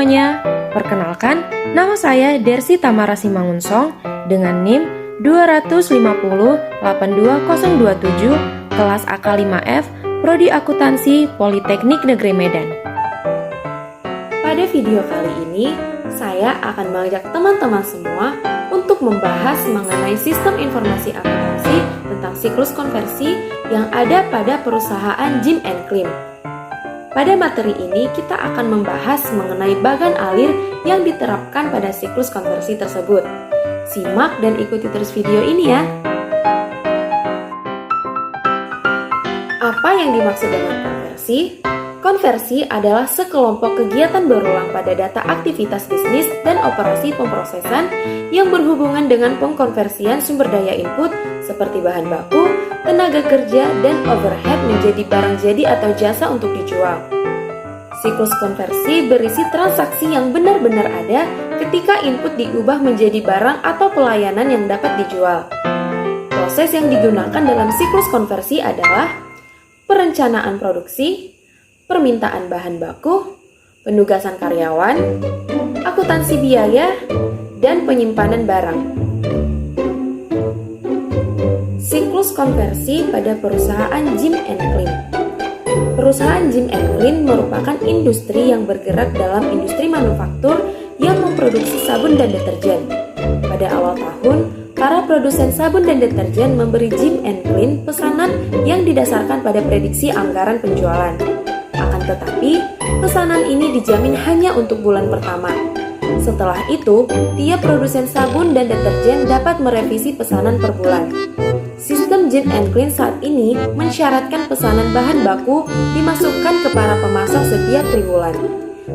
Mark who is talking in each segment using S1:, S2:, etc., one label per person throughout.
S1: semuanya, perkenalkan, nama saya Dersi Tamara Simangunsong dengan NIM 250-82027, kelas AK5F, Prodi Akuntansi Politeknik Negeri Medan. Pada video kali ini, saya akan mengajak teman-teman semua untuk membahas mengenai sistem informasi akuntansi tentang siklus konversi yang ada pada perusahaan Jim & Klim. Pada materi ini, kita akan membahas mengenai bagan alir yang diterapkan pada siklus konversi tersebut. Simak dan ikuti terus video ini ya. Apa yang dimaksud dengan konversi? Konversi adalah sekelompok kegiatan berulang pada data aktivitas bisnis dan operasi pemrosesan yang berhubungan dengan pengkonversian sumber daya input seperti bahan baku, tenaga kerja, dan overhead menjadi barang jadi atau jasa untuk dijual. Siklus konversi berisi transaksi yang benar-benar ada ketika input diubah menjadi barang atau pelayanan yang dapat dijual. Proses yang digunakan dalam siklus konversi adalah perencanaan produksi, permintaan bahan baku, penugasan karyawan, akuntansi biaya, dan penyimpanan barang. Siklus konversi pada perusahaan Jim & Klim. Perusahaan Jim & Klim merupakan industri yang bergerak dalam industri manufaktur yang memproduksi sabun dan deterjen. Pada awal tahun, para produsen sabun dan deterjen memberi Jim & Klim pesanan yang didasarkan pada prediksi anggaran penjualan. Akan tetapi, pesanan ini dijamin hanya untuk bulan pertama. Setelah itu, tiap produsen sabun dan deterjen dapat merevisi pesanan per bulan. Sistem Jim & Klim saat ini mensyaratkan pesanan bahan baku dimasukkan ke para pemasok setiap triwulan.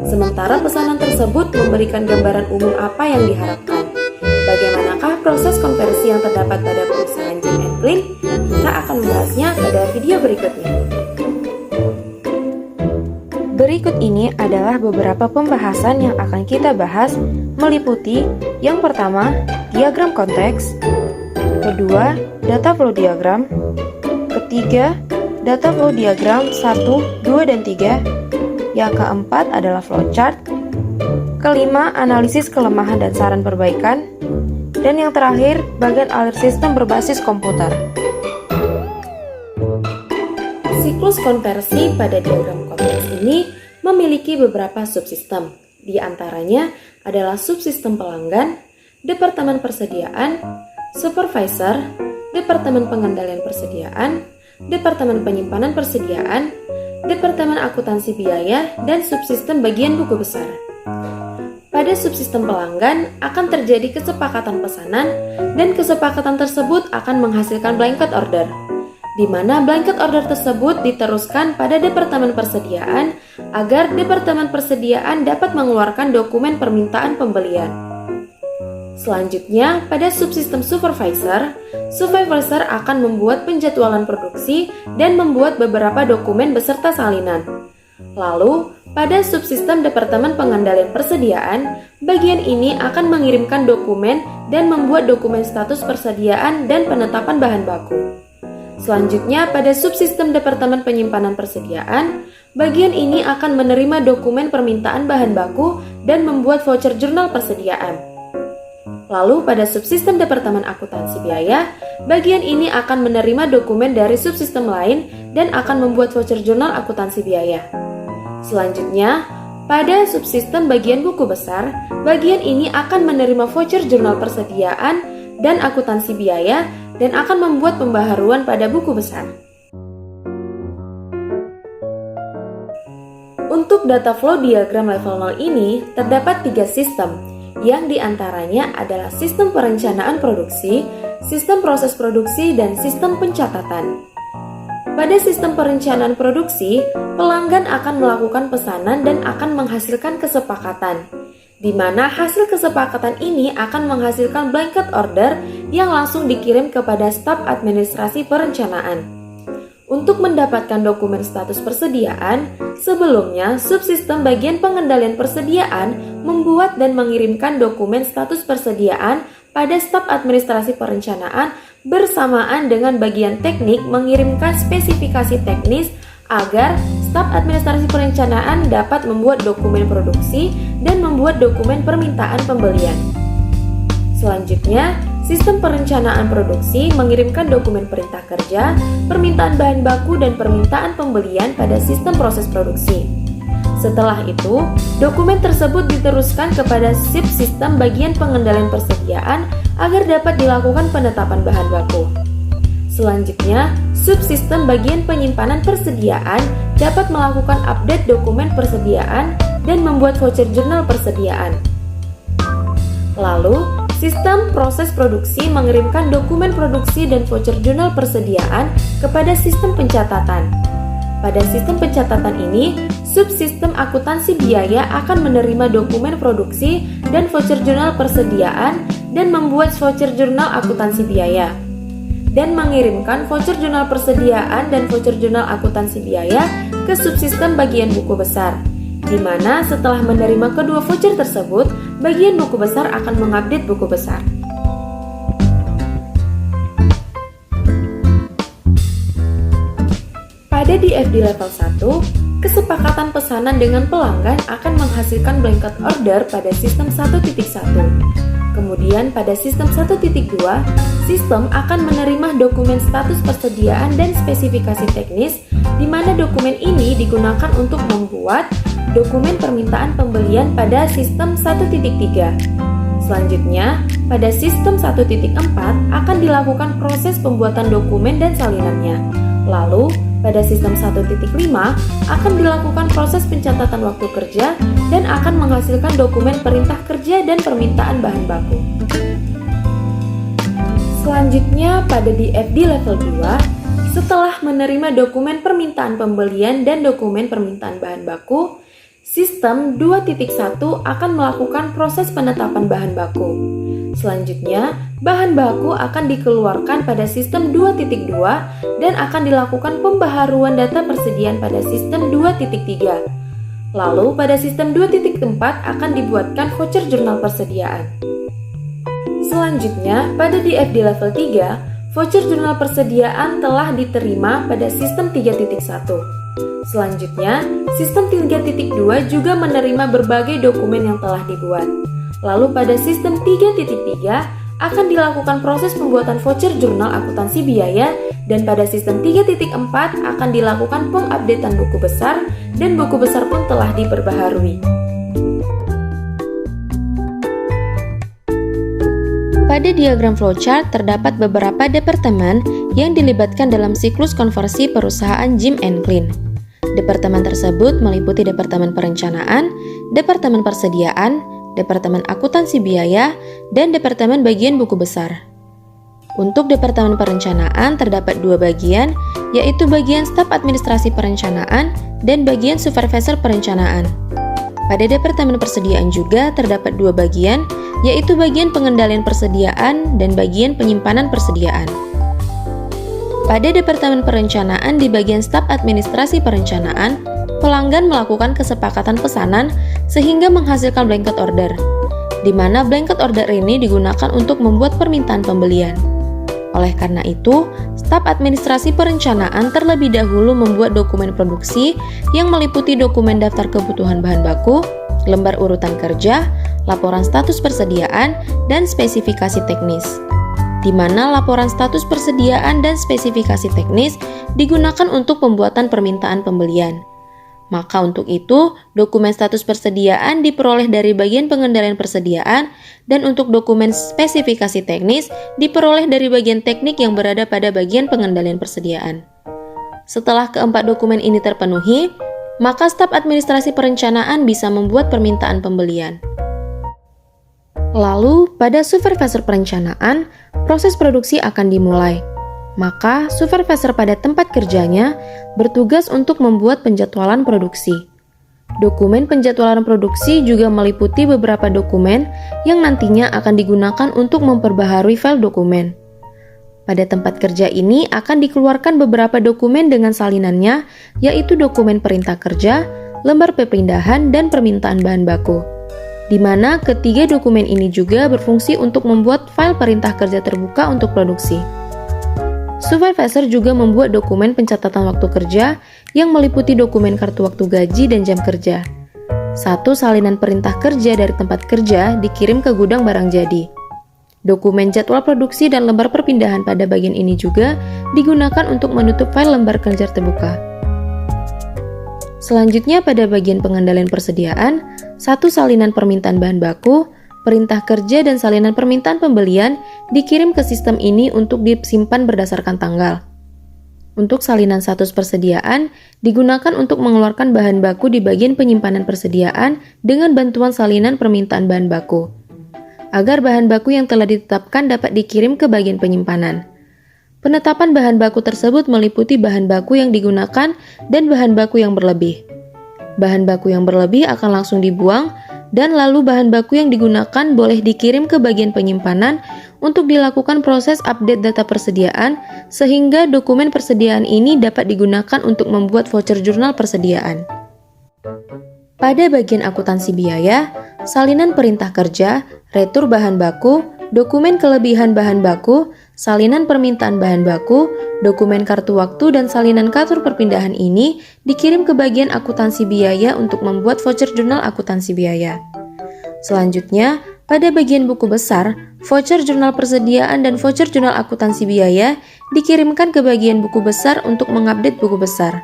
S1: Sementara pesanan tersebut memberikan gambaran umum apa yang diharapkan. Bagaimanakah proses konversi yang terdapat pada perusahaan Jim & Klim? Kita akan membahasnya pada video berikutnya. Berikut ini adalah beberapa pembahasan yang akan kita bahas, meliputi yang pertama, diagram konteks, kedua, data flow diagram, ketiga, data flow diagram 1, 2, dan 3, yang keempat adalah flowchart, kelima, analisis kelemahan dan saran perbaikan, dan yang terakhir, bagian alir sistem berbasis komputer. Siklus konversi pada diagram konteks ini memiliki beberapa subsistem. Di antaranya adalah subsistem pelanggan, departemen persediaan, supervisor, departemen pengendalian persediaan, departemen penyimpanan persediaan, departemen akuntansi biaya, dan subsistem bagian buku besar. Pada subsistem pelanggan akan terjadi kesepakatan pesanan dan kesepakatan tersebut akan menghasilkan blanket order, di mana blanket order tersebut diteruskan pada departemen persediaan agar departemen persediaan dapat mengeluarkan dokumen permintaan pembelian. Selanjutnya, pada subsistem supervisor akan membuat penjadwalan produksi dan membuat beberapa dokumen beserta salinan. Lalu, pada subsistem departemen pengendalian persediaan, bagian ini akan mengirimkan dokumen dan membuat dokumen status persediaan dan penetapan bahan baku. Selanjutnya, pada subsistem departemen penyimpanan persediaan, bagian ini akan menerima dokumen permintaan bahan baku dan membuat voucher jurnal persediaan. Lalu, pada subsistem departemen akuntansi biaya, bagian ini akan menerima dokumen dari subsistem lain dan akan membuat voucher jurnal akuntansi biaya. Selanjutnya, pada subsistem bagian buku besar, bagian ini akan menerima voucher jurnal persediaan dan akuntansi biaya dan akan membuat pembaharuan pada buku besar. Untuk data flow diagram level 0 ini terdapat 3 sistem, yang diantaranya adalah sistem perencanaan produksi, sistem proses produksi, dan sistem pencatatan. Pada sistem perencanaan produksi, pelanggan akan melakukan pesanan dan akan menghasilkan kesepakatan, di mana hasil kesepakatan ini akan menghasilkan blanket order yang langsung dikirim kepada staf administrasi perencanaan. Untuk mendapatkan dokumen status persediaan, sebelumnya subsistem bagian pengendalian persediaan membuat dan mengirimkan dokumen status persediaan pada staf administrasi perencanaan bersamaan dengan bagian teknik mengirimkan spesifikasi teknis agar staf administrasi perencanaan dapat membuat dokumen produksi dan membuat dokumen permintaan pembelian. Selanjutnya, sistem perencanaan produksi mengirimkan dokumen perintah kerja, permintaan bahan baku, dan permintaan pembelian pada sistem proses produksi. Setelah itu, dokumen tersebut diteruskan kepada subsistem bagian pengendalian persediaan agar dapat dilakukan penetapan bahan baku. Selanjutnya, subsistem bagian penyimpanan persediaan dapat melakukan update dokumen persediaan dan membuat voucher jurnal persediaan. Lalu, sistem proses produksi mengirimkan dokumen produksi dan voucher jurnal persediaan kepada sistem pencatatan. Pada sistem pencatatan ini, subsistem akuntansi biaya akan menerima dokumen produksi dan voucher jurnal persediaan dan membuat voucher jurnal akuntansi biaya, dan mengirimkan voucher jurnal persediaan dan voucher jurnal akuntansi biaya ke subsistem bagian buku besar, di mana setelah menerima kedua voucher tersebut, bagian buku besar akan mengupdate buku besar. Pada DFD level 1, kesepakatan pesanan dengan pelanggan akan menghasilkan blanket order pada sistem 1.1. Kemudian pada sistem 1.2, sistem akan menerima dokumen status persediaan dan spesifikasi teknis, di mana dokumen ini digunakan untuk membuat dokumen permintaan pembelian pada sistem 1.3. Selanjutnya, pada sistem 1.4 akan dilakukan proses pembuatan dokumen dan salinannya. Lalu, pada sistem 1.5 akan dilakukan proses pencatatan waktu kerja dan akan menghasilkan dokumen perintah kerja dan permintaan bahan baku. Selanjutnya, pada DFD level 2, setelah menerima dokumen permintaan pembelian dan dokumen permintaan bahan baku, sistem 2.1 akan melakukan proses penetapan bahan baku. Selanjutnya, bahan baku akan dikeluarkan pada sistem 2.2 dan akan dilakukan pembaharuan data persediaan pada sistem 2.3. Lalu, pada sistem 2.4 akan dibuatkan voucher jurnal persediaan. Selanjutnya, pada DFD level 3, voucher jurnal persediaan telah diterima pada sistem 3.1. Selanjutnya, sistem 3.2 juga menerima berbagai dokumen yang telah dibuat. Lalu pada sistem 3.3 akan dilakukan proses pembuatan voucher jurnal akuntansi biaya, dan pada sistem 3.4 akan dilakukan pengupdatean buku besar dan buku besar pun telah diperbaharui. Pada diagram flowchart terdapat beberapa departemen yang dilibatkan dalam siklus konversi perusahaan Jim & Clean. Departemen tersebut meliputi Departemen Perencanaan, Departemen Persediaan, Departemen Akuntansi Biaya, dan Departemen Bagian Buku Besar. Untuk Departemen Perencanaan terdapat dua bagian, yaitu bagian staf administrasi perencanaan dan bagian supervisor perencanaan. Pada Departemen Persediaan juga terdapat dua bagian, yaitu bagian pengendalian persediaan dan bagian penyimpanan persediaan. Pada Departemen Perencanaan di bagian staf administrasi perencanaan, pelanggan melakukan kesepakatan pesanan sehingga menghasilkan blanket order, di mana blanket order ini digunakan untuk membuat permintaan pembelian. Oleh karena itu, staf administrasi perencanaan terlebih dahulu membuat dokumen produksi yang meliputi dokumen daftar kebutuhan bahan baku, lembar urutan kerja, laporan status persediaan, dan spesifikasi teknis, di mana laporan status persediaan dan spesifikasi teknis digunakan untuk pembuatan permintaan pembelian. Maka untuk itu, dokumen status persediaan diperoleh dari bagian pengendalian persediaan, dan untuk dokumen spesifikasi teknis diperoleh dari bagian teknik yang berada pada bagian pengendalian persediaan. Setelah keempat dokumen ini terpenuhi, maka staf administrasi perencanaan bisa membuat permintaan pembelian. Lalu, pada supervisor perencanaan, proses produksi akan dimulai. Maka, supervisor pada tempat kerjanya bertugas untuk membuat penjadwalan produksi. Dokumen penjadwalan produksi juga meliputi beberapa dokumen yang nantinya akan digunakan untuk memperbaharui file dokumen. Pada tempat kerja ini akan dikeluarkan beberapa dokumen dengan salinannya, yaitu dokumen perintah kerja, lembar perpindahan, dan permintaan bahan baku, di mana ketiga dokumen ini juga berfungsi untuk membuat file perintah kerja terbuka untuk produksi. Supervisor juga membuat dokumen pencatatan waktu kerja yang meliputi dokumen kartu waktu gaji dan jam kerja. 1 salinan perintah kerja dari tempat kerja dikirim ke gudang barang jadi. Dokumen jadwal produksi dan lembar perpindahan pada bagian ini juga digunakan untuk menutup file lembar kerja terbuka. Selanjutnya pada bagian pengendalian persediaan, 1 salinan permintaan bahan baku, perintah kerja dan salinan permintaan pembelian dikirim ke sistem ini untuk disimpan berdasarkan tanggal. Untuk salinan status persediaan digunakan untuk mengeluarkan bahan baku di bagian penyimpanan persediaan dengan bantuan salinan permintaan bahan baku, agar bahan baku yang telah ditetapkan dapat dikirim ke bagian penyimpanan. Penetapan bahan baku tersebut meliputi bahan baku yang digunakan dan bahan baku yang berlebih. Bahan baku yang berlebih akan langsung dibuang, dan lalu bahan baku yang digunakan boleh dikirim ke bagian penyimpanan untuk dilakukan proses update data persediaan, sehingga dokumen persediaan ini dapat digunakan untuk membuat voucher jurnal persediaan. Pada bagian akuntansi biaya, salinan perintah kerja, retur bahan baku, dokumen kelebihan bahan baku, salinan permintaan bahan baku, dokumen kartu waktu, dan salinan kartu perpindahan ini dikirim ke bagian akuntansi biaya untuk membuat voucher jurnal akuntansi biaya. Selanjutnya, pada bagian buku besar, voucher jurnal persediaan dan voucher jurnal akuntansi biaya dikirimkan ke bagian buku besar untuk mengupdate buku besar.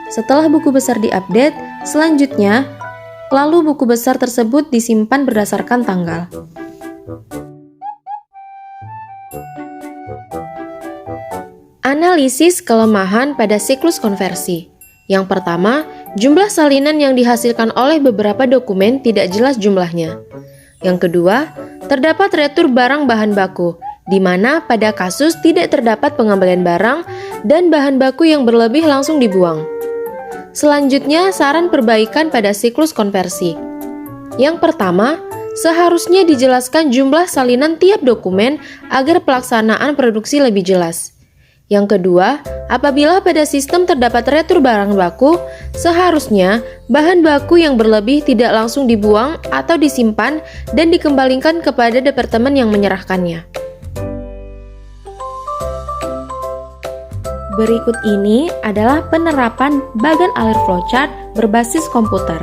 S1: Setelah buku besar diupdate, selanjutnya, lalu buku besar tersebut disimpan berdasarkan tanggal. Analisis kelemahan pada siklus konversi. Yang pertama, jumlah salinan yang dihasilkan oleh beberapa dokumen tidak jelas jumlahnya. Yang kedua, terdapat retur barang bahan baku, di mana pada kasus tidak terdapat pengembalian barang dan bahan baku yang berlebih langsung dibuang. Selanjutnya, saran perbaikan pada siklus konversi. Yang pertama, seharusnya dijelaskan jumlah salinan tiap dokumen agar pelaksanaan produksi lebih jelas. Yang kedua, apabila pada sistem terdapat retur barang baku, seharusnya bahan baku yang berlebih tidak langsung dibuang atau disimpan dan dikembalikan kepada departemen yang menyerahkannya. Berikut ini adalah penerapan bagan alir flowchart berbasis komputer.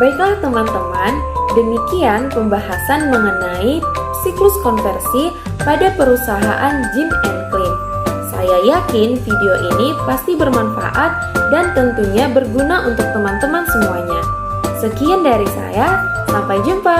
S1: Baiklah teman-teman, demikian pembahasan mengenai siklus konversi pada perusahaan Jim & Clean. Saya yakin video ini pasti bermanfaat dan tentunya berguna untuk teman-teman semuanya. Sekian dari saya, sampai jumpa.